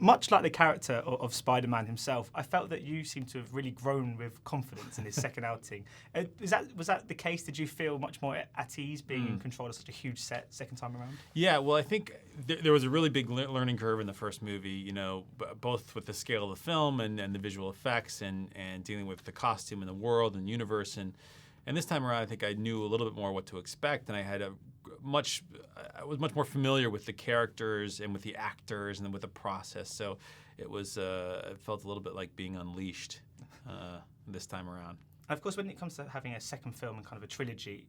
much like the character of Spider-Man himself, I felt that you seem to have really grown with confidence in his second outing. Was that the case? Did you feel much more at ease being in control of such a huge set second time around? Yeah, well, I think there was a really big learning curve in the first movie, you know, both with the scale of the film and the visual effects and dealing with the costume and the world and universe. And this time around, I think I knew a little bit more what to expect, and I was much more familiar with the characters and with the actors and then with the process. So it felt a little bit like being unleashed this time around. Of course, when it comes to having a second film and kind of a trilogy,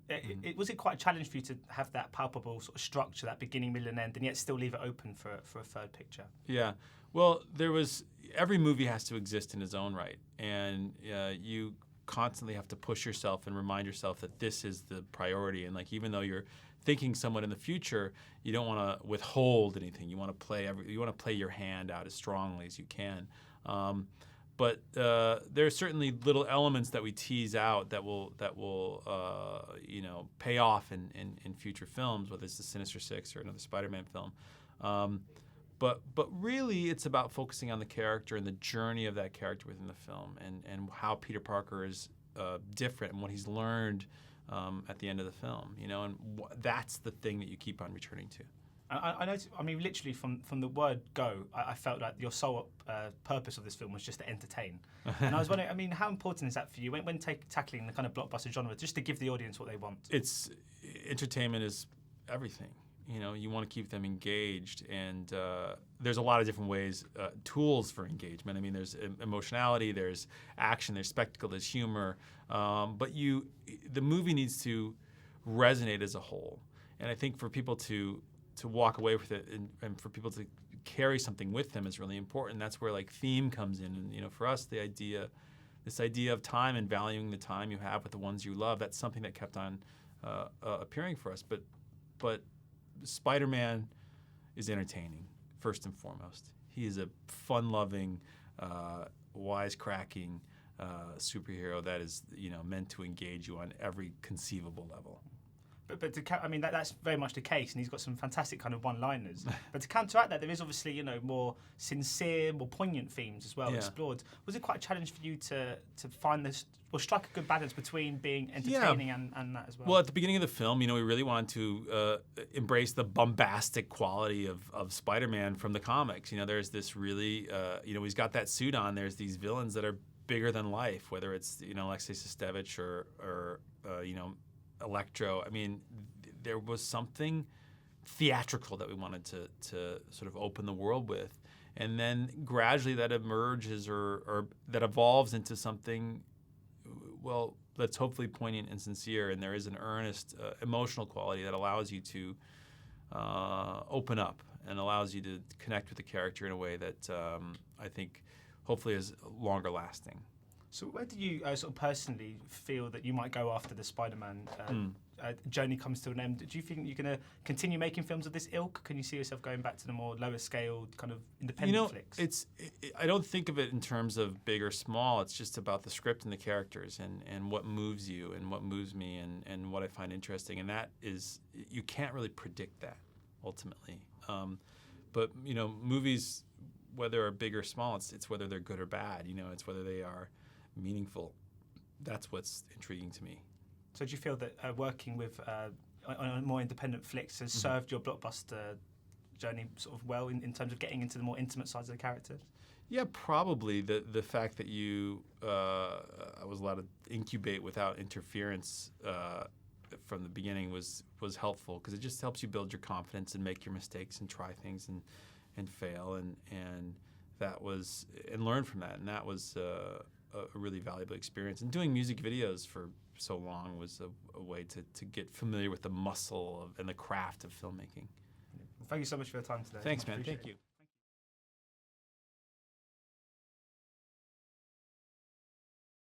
was it quite a challenge for you to have that palpable sort of structure, that beginning, middle, and end, and yet still leave it open for a third picture? Yeah. Well, every movie has to exist in its own right, and you constantly have to push yourself and remind yourself that this is the priority. And like, even though you're thinking somewhat in the future, you don't want to withhold anything. You want to play your hand out as strongly as you can. But there are certainly little elements that we tease out that will pay off in future films, whether it's the Sinister Six or another Spider-Man film. But really, it's about focusing on the character and the journey of that character within the film, and how Peter Parker is different and what he's learned at the end of the film. You know, and that's the thing that you keep on returning to. I noticed, I mean, literally from the word go, I felt like your sole purpose of this film was just to entertain. And I was wondering, I mean, how important is that for you when tackling the kind of blockbuster genre, just to give the audience what they want? Entertainment is everything. You know, you want to keep them engaged, and there's a lot of different ways, tools for engagement. I mean, there's emotionality, there's action, there's spectacle, there's humor, but the movie needs to resonate as a whole. And I think for people to walk away with it and for people to carry something with them is really important. That's where like theme comes in, and you know, for us, this idea of time and valuing the time you have with the ones you love, that's something that kept on appearing for us. But Spider-Man is entertaining, first and foremost. He is a fun-loving, wisecracking superhero that is, you know, meant to engage you on every conceivable level. But I mean, that's very much the case, and he's got some fantastic kind of one-liners. But to counteract that, there is obviously, you know, more sincere, more poignant themes as well explored. Was it quite a challenge for you to find this, or strike a good balance between being entertaining and that as well? Well, at the beginning of the film, you know, we really wanted to embrace the bombastic quality of Spider-Man from the comics. You know, there's this really, you know, he's got that suit on. There's these villains that are bigger than life, whether it's, you know, Alexei Sestevich or you know, Electro. I mean, there was something theatrical that we wanted to sort of open the world with, and then gradually that emerges or that evolves into something, well, that's hopefully poignant and sincere, and there is an earnest emotional quality that allows you to open up and allows you to connect with the character in a way that I think hopefully is longer lasting. So where do you sort of personally feel that you might go after the Spider-Man journey comes to an end? Do you think you're going to continue making films of this ilk? Can you see yourself going back to the more lower scale kind of independent flicks? I don't think of it in terms of big or small. It's just about the script and the characters and what moves you and what moves me and what I find interesting. And that is, you can't really predict that ultimately. But, you know, movies, whether are big or small, it's whether they're good or bad. You know, it's whether they are meaningful. That's what's intriguing to me. So do you feel that working with on more independent flicks has served your blockbuster journey sort of well in terms of getting into the more intimate sides of the characters? Yeah, probably. The fact that I was allowed to incubate without interference from the beginning was helpful, because it just helps you build your confidence and make your mistakes and try things and fail and learn from that. And that was a really valuable experience. And doing music videos for so long was a way to get familiar with the muscle and the craft of filmmaking. Well, thank you so much for your time today. Thanks, man. Thank you.